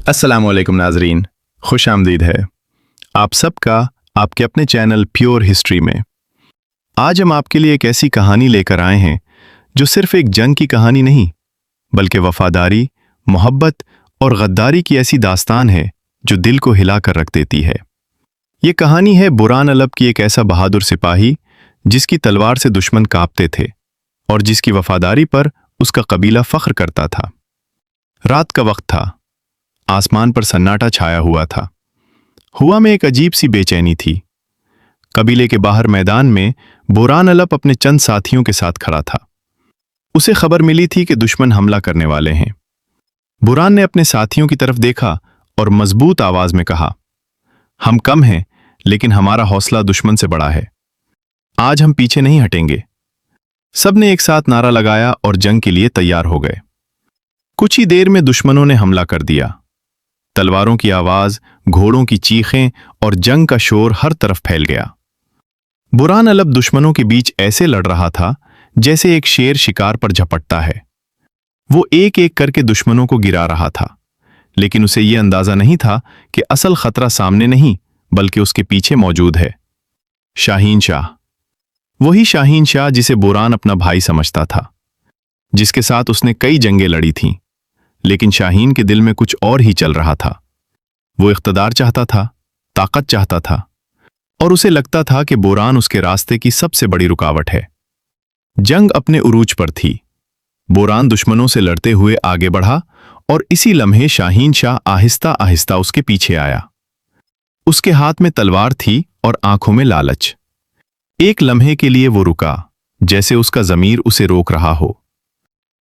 अस्सलामुअलैकुम नाजरीन, खुश आमदीद है आप सबका आपके अपने चैनल प्योर हिस्ट्री में। आज हम आपके लिए एक ऐसी कहानी लेकर आए हैं जो सिर्फ एक जंग की कहानी नहीं, बल्कि वफादारी, मोहब्बत और गद्दारी की ऐसी दास्तान है जो दिल को हिला कर रख देती है। ये कहानी है बुरहान अलब की एक ऐसा बहादुर सिपाही जिसकी तलवार से दुश्मन कांपते थे और जिसकी वफादारी पर उसका कबीला फख्र करता था। रात का वक्त था, आसमान पर सन्नाटा छाया हुआ था। हुआ में एक अजीब सी बेचैनी थी। कबीले के बाहर मैदान में बुरहान अलब अपने चंद साथियों के साथ खड़ा था। उसे खबर मिली थी कि दुश्मन हमला करने वाले हैं। बुरहान ने अपने साथियों की तरफ देखा और मजबूत आवाज में कहा, हम कम हैं, लेकिन हमारा हौसला दुश्मन से बड़ा है। आज हम पीछे नहीं हटेंगे। सबने एक साथ नारा लगाया और जंग के लिए तैयार हो गए। कुछ ही देर में दुश्मनों ने हमला कर दिया। तलवारों की आवाज, घोड़ों की चीखें और जंग का शोर हर तरफ फैल गया। बुरहान अलब दुश्मनों के बीच ऐसे लड़ रहा था जैसे एक शेर शिकार पर झपटता है। वो एक एक करके दुश्मनों को गिरा रहा था, लेकिन उसे यह अंदाजा नहीं था कि असल खतरा सामने नहीं बल्कि उसके पीछे मौजूद है। शाहीन शाह, वही शाहीन शाह जिसे बुरहान अपना भाई समझता था, जिसके साथ उसने कई जंगें लड़ी थीं। लेकिन शाहीन के दिल में कुछ और ही चल रहा था। वो इख्तदार चाहता था, ताकत चाहता था, और उसे लगता था कि बुरहान उसके रास्ते की सबसे बड़ी रुकावट है। जंग अपने उरूज पर थी। बुरहान दुश्मनों से लड़ते हुए आगे बढ़ा और इसी लम्हे शाहीन शाह आहिस्ता आहिस्ता उसके पीछे आया। उसके हाथ में तलवार थी और आंखों में लालच। एक लम्हे के लिए वो रुका, जैसे उसका ज़मीर उसे रोक रहा हो,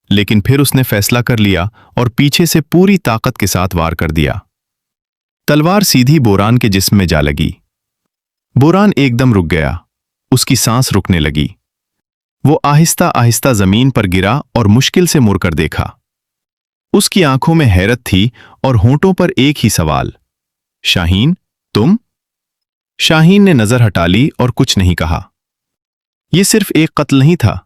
लेकिन फिर उसने फैसला कर लिया और पीछे से पूरी ताकत के साथ वार कर दिया। तलवार सीधी बुरहान के जिस्म में जा लगी। बुरहान एकदम रुक गया, उसकी सांस रुकने लगी। वो आहिस्ता आहिस्ता जमीन पर गिरा और मुश्किल से मुड़कर देखा। उसकी आंखों में हैरत थी और होंठों पर एक ही सवाल, शाहीन, तुम? शाहीन ने नजर हटा ली और कुछ नहीं कहा। यह सिर्फ एक कत्ल नहीं था,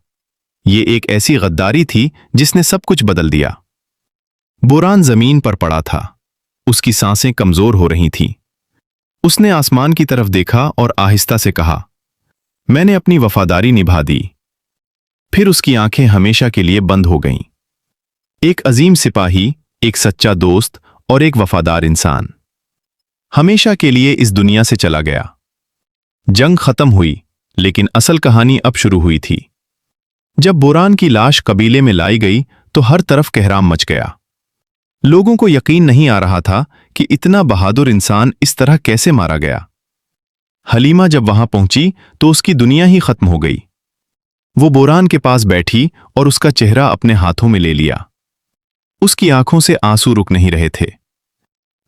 ये एक ऐसी गद्दारी थी जिसने सब कुछ बदल दिया। बुरहान जमीन पर पड़ा था, उसकी सांसें कमजोर हो रही थीं। उसने आसमान की तरफ देखा और आहिस्ता से कहा, मैंने अपनी वफादारी निभा दी। फिर उसकी आंखें हमेशा के लिए बंद हो गईं। एक अजीम सिपाही, एक सच्चा दोस्त और एक वफादार इंसान हमेशा के लिए इस दुनिया से चला गया। जंग खत्म हुई, लेकिन असल कहानी अब शुरू हुई थी। जब बुरहान की लाश कबीले में लाई गई तो हर तरफ कहराम मच गया। लोगों को यकीन नहीं आ रहा था कि इतना बहादुर इंसान इस तरह कैसे मारा गया। हलीमा जब वहां पहुंची तो उसकी दुनिया ही खत्म हो गई। वो बुरहान के पास बैठी और उसका चेहरा अपने हाथों में ले लिया। उसकी आंखों से आंसू रुक नहीं रहे थे।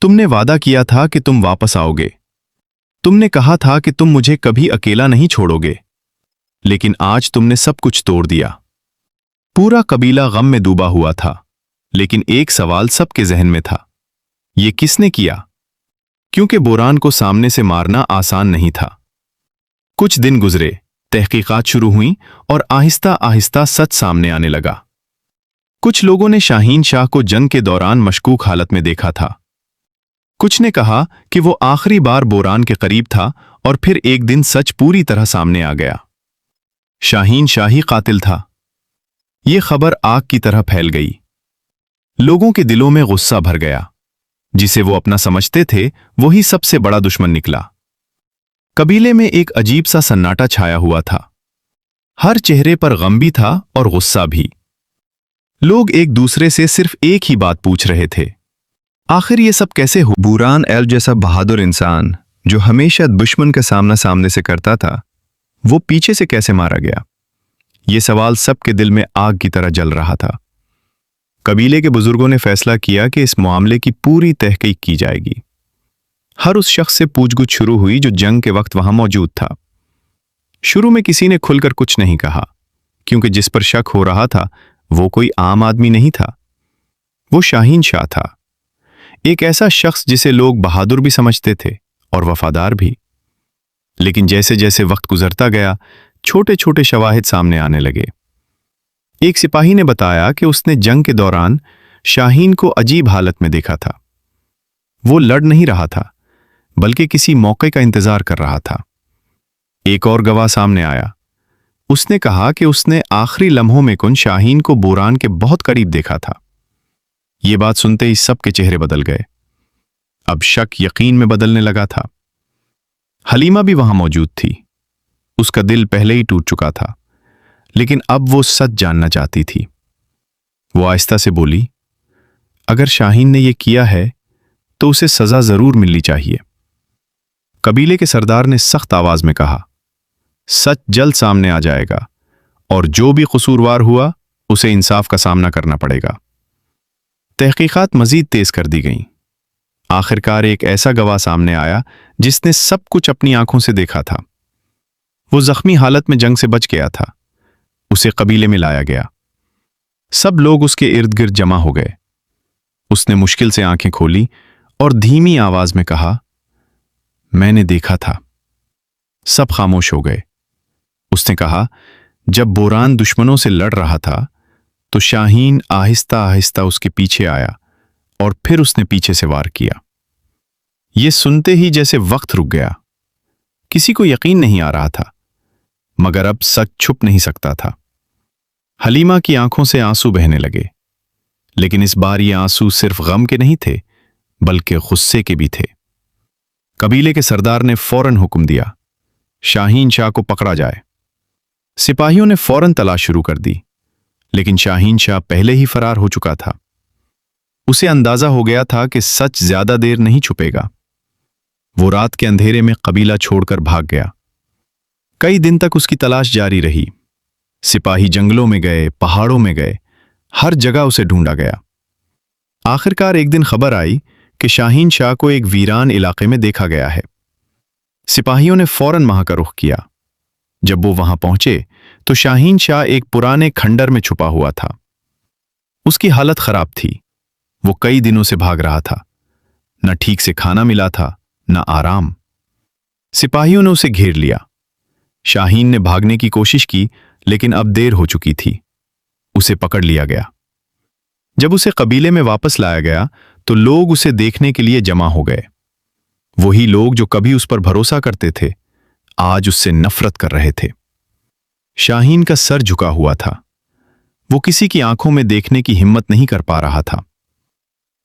तुमने वादा किया था कि तुम वापस आओगे। तुमने कहा था कि तुम मुझे कभी अकेला नहीं छोड़ोगे, लेकिन आज तुमने सब कुछ तोड़ दिया। पूरा कबीला गम में डूबा हुआ था, लेकिन एक सवाल सबके जहन में था, ये किसने किया? क्योंकि बुरहान को सामने से मारना आसान नहीं था। कुछ दिन गुजरे, तहकीकात शुरू हुई और आहिस्ता आहिस्ता सच सामने आने लगा। कुछ लोगों ने शाहीन शाह को जंग के दौरान मशकूक हालत में देखा था। कुछ ने कहा कि वो आखिरी बार बुरहान के करीब था और फिर एक दिन सच पूरी तरह सामने आ गया। शाहीन शाह ही कातिल था। ये खबर आग की तरह फैल गई। लोगों के दिलों में गुस्सा भर गया। जिसे वो अपना समझते थे वही सबसे बड़ा दुश्मन निकला। कबीले में एक अजीब सा सन्नाटा छाया हुआ था। हर चेहरे पर गम भी था और गुस्सा भी। लोग एक दूसरे से सिर्फ एक ही बात पूछ रहे थे, आखिर ये सब कैसे हुआ? बुरहान अलब जैसा बहादुर इंसान जो हमेशा दुश्मन का सामना सामने से करता था, वो पीछे से कैसे मारा गया? ये सवाल सबके दिल में आग की तरह जल रहा था। कबीले के बुजुर्गों ने फैसला किया कि इस मामले की पूरी तहकीक की जाएगी। हर उस शख्स से पूछगछ शुरू हुई जो जंग के वक्त वहां मौजूद था। शुरू में किसी ने खुलकर कुछ नहीं कहा, क्योंकि जिस पर शक हो रहा था वो कोई आम आदमी नहीं था। वो शाहीन शाह था, एक ऐसा शख्स जिसे लोग बहादुर भी समझते थे और वफादार भी। लेकिन जैसे जैसे वक्त गुजरता गया, छोटे छोटे शवाहिद सामने आने लगे। एक सिपाही ने बताया कि उसने जंग के दौरान शाहीन को अजीब हालत में देखा था। وہ لڑ نہیں رہا تھا بلکہ کسی موقع کا انتظار کر رہا تھا۔ ایک اور گواہ سامنے آیا۔ اس نے کہا کہ اس نے آخری لمحوں میں شاہین کو بوران کے بہت قریب دیکھا تھا۔ یہ بات سنتے ہی سب کے چہرے بدل گئے۔ اب شک یقین میں بدلنے لگا تھا۔ حلیمہ بھی وہاں موجود تھی۔ اس کا دل پہلے ہی ٹوٹ چکا تھا، لیکن اب وہ سچ جاننا چاہتی تھی۔ وہ آہستہ سے بولی، اگر شاہین نے یہ کیا ہے تو اسے سزا ضرور ملنی چاہیے۔ قبیلے کے سردار نے سخت آواز میں کہا، سچ جلد سامنے آ جائے گا اور جو بھی قصوروار ہوا اسے انصاف کا سامنا کرنا پڑے گا۔ تحقیقات مزید تیز کر دی گئیں۔ آخرکار ایک ایسا گواہ سامنے آیا جس نے سب کچھ اپنی آنکھوں سے دیکھا تھا۔ وہ زخمی حالت میں جنگ سے بچ گیا تھا۔ اسے قبیلے میں لایا گیا۔ سب لوگ اس کے ارد گرد جمع ہو گئے۔ اس نے مشکل سے آنکھیں کھولی اور دھیمی آواز میں کہا، میں نے دیکھا تھا۔ سب خاموش ہو گئے۔ اس نے کہا، جب بوران دشمنوں سے لڑ رہا تھا تو شاہین آہستہ آہستہ اس کے پیچھے آیا اور پھر اس نے پیچھے سے وار کیا۔ یہ سنتے ہی جیسے وقت رک گیا۔ کسی کو یقین نہیں آ رہا تھا، مگر اب سچ چھپ نہیں سکتا تھا۔ حلیمہ کی آنکھوں سے آنسو بہنے لگے، لیکن اس بار یہ آنسو صرف غم کے نہیں تھے بلکہ غصے کے بھی تھے۔ قبیلے کے سردار نے فوراً حکم دیا، شاہین شاہ کو پکڑا جائے۔ سپاہیوں نے فوراً تلاش شروع کر دی، لیکن شاہین شاہ پہلے ہی فرار ہو چکا تھا۔ اسے اندازہ ہو گیا تھا کہ سچ زیادہ دیر نہیں چھپے گا۔ وہ رات کے اندھیرے میں قبیلہ چھوڑ کر بھاگ گیا۔ کئی دن تک اس کی تلاش جاری رہی۔ سپاہی جنگلوں میں گئے، پہاڑوں میں گئے، ہر جگہ اسے ڈھونڈا گیا۔ آخرکار ایک دن خبر آئی کہ شاہین شاہ کو ایک ویران علاقے میں دیکھا گیا ہے۔ سپاہیوں نے فوراً وہاں کا رخ کیا۔ جب وہ وہاں پہنچے تو شاہین شاہ ایک پرانے کھنڈر میں چھپا ہوا تھا۔ اس کی حالت خراب تھی۔ وہ کئی دنوں سے بھاگ رہا تھا۔ نہ ٹھیک سے کھانا ملا تھا، نہ آرام۔ سپاہیوں نے اسے گھیر لیا۔ شاہین نے بھاگنے کی کوشش کی، لیکن اب دیر ہو چکی تھی۔ اسے پکڑ لیا گیا۔ جب اسے قبیلے میں واپس لایا گیا تو لوگ اسے دیکھنے کے لیے جمع ہو گئے۔ وہی لوگ جو کبھی اس پر بھروسہ کرتے تھے، آج اس سے نفرت کر رہے تھے۔ شاہین کا سر جھکا ہوا تھا۔ وہ کسی کی آنکھوں میں دیکھنے کی ہمت نہیں کر پا رہا تھا۔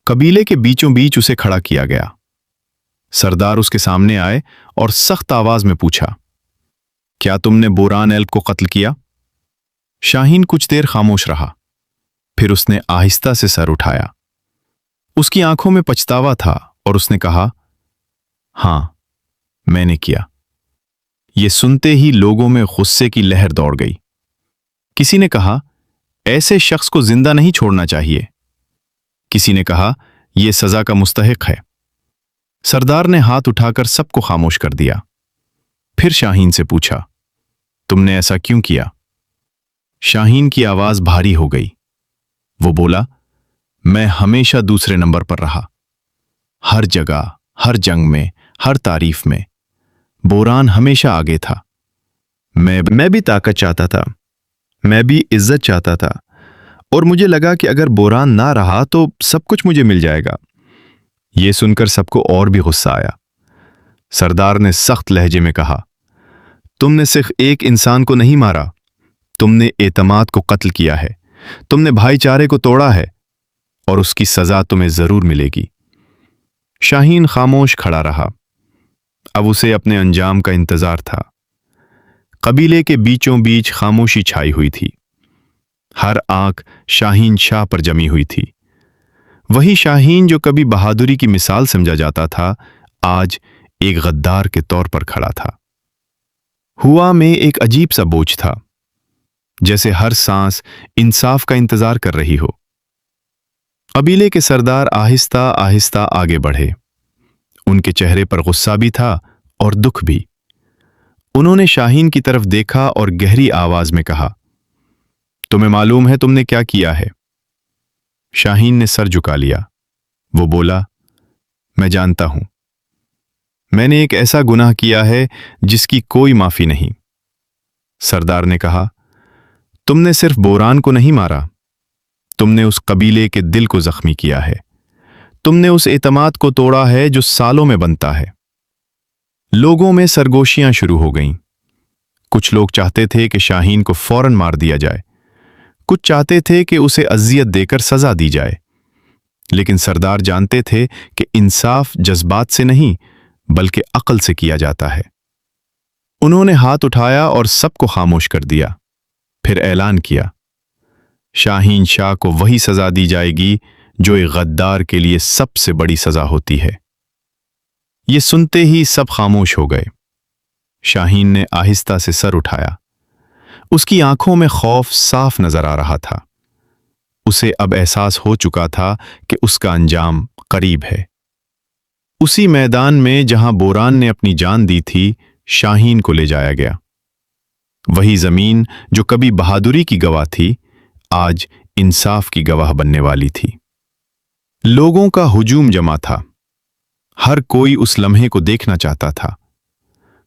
قبیلے کے بیچوں بیچ اسے کھڑا کیا گیا۔ سردار اس کے سامنے آئے اور سخت آواز میں پوچھا، کیا تم نے بوران ایلب کو قتل کیا؟ شاہین کچھ دیر خاموش رہا، پھر اس نے آہستہ سے سر اٹھایا۔ اس کی آنکھوں میں پچھتاوا تھا اور اس نے کہا، ہاں، میں نے کیا۔ یہ سنتے ہی لوگوں میں غصے کی لہر دوڑ گئی۔ کسی نے کہا، ایسے شخص کو زندہ نہیں چھوڑنا چاہیے۔ کسی نے کہا، یہ سزا کا مستحق ہے۔ سردار نے ہاتھ اٹھا کر سب کو خاموش کر دیا۔ پھر شاہین سے پوچھا، تم نے ایسا کیوں کیا؟ شاہین کی آواز بھاری ہو گئی۔ وہ بولا، میں ہمیشہ دوسرے نمبر پر رہا۔ ہر جگہ، ہر جنگ میں، ہر تعریف میں بوران ہمیشہ آگے تھا۔ میں بھی طاقت چاہتا تھا، میں بھی عزت چاہتا تھا، اور مجھے لگا کہ اگر بوران نہ رہا تو سب کچھ مجھے مل جائے گا۔ یہ سن کر سب کو اور بھی غصہ آیا۔ سردار نے سخت لہجے میں کہا، تم نے صرف ایک انسان کو نہیں مارا، تم نے اعتماد کو قتل کیا ہے، تم نے بھائی چارے کو توڑا ہے، اور اس کی سزا تمہیں ضرور ملے گی۔ شاہین خاموش کھڑا رہا۔ اب اسے اپنے انجام کا انتظار تھا۔ قبیلے کے بیچوں بیچ خاموشی چھائی ہوئی تھی۔ ہر آنکھ شاہین شاہ پر جمی ہوئی تھی۔ وہی شاہین جو کبھی بہادری کی مثال سمجھا جاتا تھا، آج ایک غدار کے طور پر کھڑا تھا۔ ہوا میں ایک عجیب سا بوجھ تھا، جیسے ہر سانس انصاف کا انتظار کر رہی ہو۔ قبیلے کے سردار آہستہ آہستہ آگے بڑھے۔ ان کے چہرے پر غصہ بھی تھا اور دکھ بھی۔ انہوں نے شاہین کی طرف دیکھا اور گہری آواز میں کہا، تمہیں معلوم ہے تم نے کیا کیا ہے؟ شاہین نے سر جھکا لیا۔ وہ بولا، میں جانتا ہوں، میں نے ایک ایسا گناہ کیا ہے جس کی کوئی معافی نہیں۔ سردار نے کہا، تم نے صرف بوران کو نہیں مارا، تم نے اس قبیلے کے دل کو زخمی کیا ہے، तुम ने उस एतमाद को तोड़ा है जो सालों में बनता है। लोगों में सरगोशियां शुरू हो गईं। कुछ लोग चाहते थे कि शाहीन को फौरन मार दिया जाए, कुछ चाहते थे कि उसे अजियत देकर सजा दी जाए। लेकिन सरदार जानते थे कि इंसाफ जज्बात से नहीं बल्कि अक्ल से किया जाता है। उन्होंने हाथ उठाया और सबको खामोश कर दिया। फिर ऐलान किया, शाहीन शाह को वही सजा दी जाएगी जो एक गद्दार के लिए सबसे बड़ी सजा होती है। ये सुनते ही सब खामोश हो गए। शाहीन ने आहिस्ता से सर उठाया। उसकी आंखों में खौफ साफ नजर आ रहा था। उसे अब एहसास हो चुका था कि उसका अंजाम करीब है। उसी मैदान में जहां बोरान ने अपनी जान दी थी, शाहीन को ले जाया गया। वही जमीन जो कभी बहादुरी की गवाह थी, आज इंसाफ की गवाह बनने वाली थी। लोगों का हुजूम जमा था। हर कोई उस लम्हे को देखना चाहता था।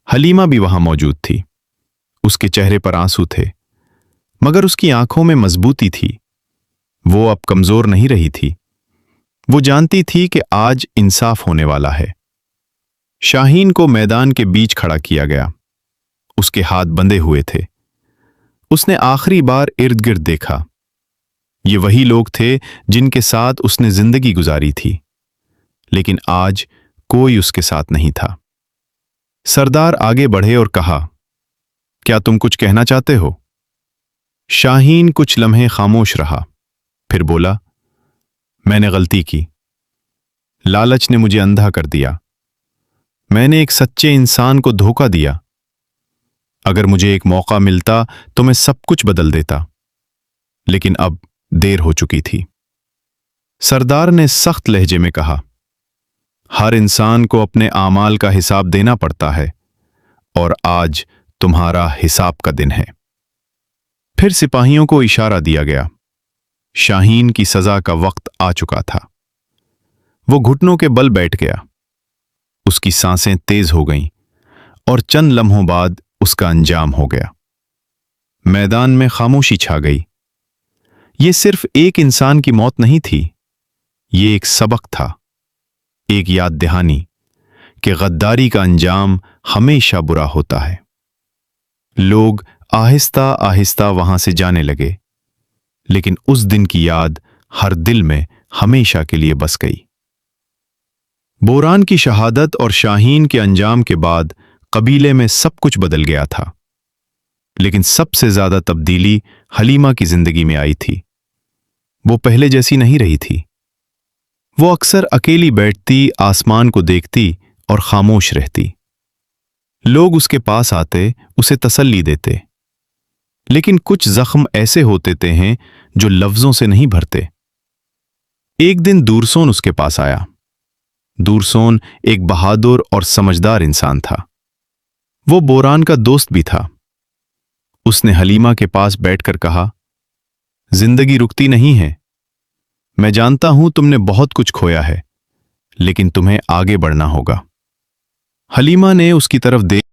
हलीमा भी वहां मौजूद थी। उसके चेहरे पर आंसू थे, मगर उसकी आंखों में मजबूती थी। वो अब कमजोर नहीं रही थी। वो जानती थी कि आज इंसाफ होने वाला है। शाहीन को मैदान के बीच खड़ा किया गया। उसके हाथ बंधे हुए थे। उसने आखिरी बार इर्द गिर्द देखा। ये वही लोग थे जिनके साथ उसने जिंदगी गुजारी थी, लेकिन आज कोई उसके साथ नहीं था। सरदार आगे बढ़े और कहा, क्या तुम कुछ कहना चाहते हो? शाहीन कुछ लम्हे खामोश रहा, फिर बोला, मैंने गलती की। लालच ने मुझे अंधा कर दिया। मैंने एक सच्चे इंसान को धोखा दिया। अगर मुझे एक मौका मिलता तो मैं सब कुछ बदल देता, लेकिन अब देर हो चुकी थी। सरदार ने सख्त लहजे में कहा, हर इंसान को अपने आमाल का हिसाब देना पड़ता है और आज तुम्हारा हिसाब का दिन है। फिर सिपाहियों को इशारा दिया गया। शाहीन की सजा का वक्त आ चुका था। वो घुटनों के बल बैठ गया। उसकी सांसें तेज हो गईं और चंद लम्हों बाद उसका अंजाम हो गया। मैदान में खामोशी छा गई। ये सिर्फ एक इंसान की मौत नहीं थी, ये एक सबक था, एक याद दहानी कि गद्दारी का अंजाम हमेशा बुरा होता है। लोग आहिस्ता आहिस्ता वहां से जाने लगे, लेकिन उस दिन की याद हर दिल में हमेशा के लिए बस गई। बोरान की शहादत और शाहीन के अंजाम के बाद कबीले में सब कुछ बदल गया था, लेकिन सबसे ज्यादा तब्दीली हलीमा की जिंदगी में आई थी। वो पहले जैसी नहीं रही थी। वो अक्सर अकेली बैठती, आसमान को देखती और खामोश रहती। लोग उसके पास आते, उसे तसल्ली देते, लेकिन कुछ जख्म ऐसे होते हैं जो लफ्जों से नहीं भरते। एक दिन दूरसोन उसके पास आया। दूरसोन एक बहादुर और समझदार इंसान था। वो बोरान का दोस्त भी था। उसने हलीमा के पास बैठकर कहा, जिंदगी रुकती नहीं है। मैं जानता हूं तुमने बहुत कुछ खोया है, लेकिन तुम्हें आगे बढ़ना होगा। हलीमा ने उसकी तरफ देख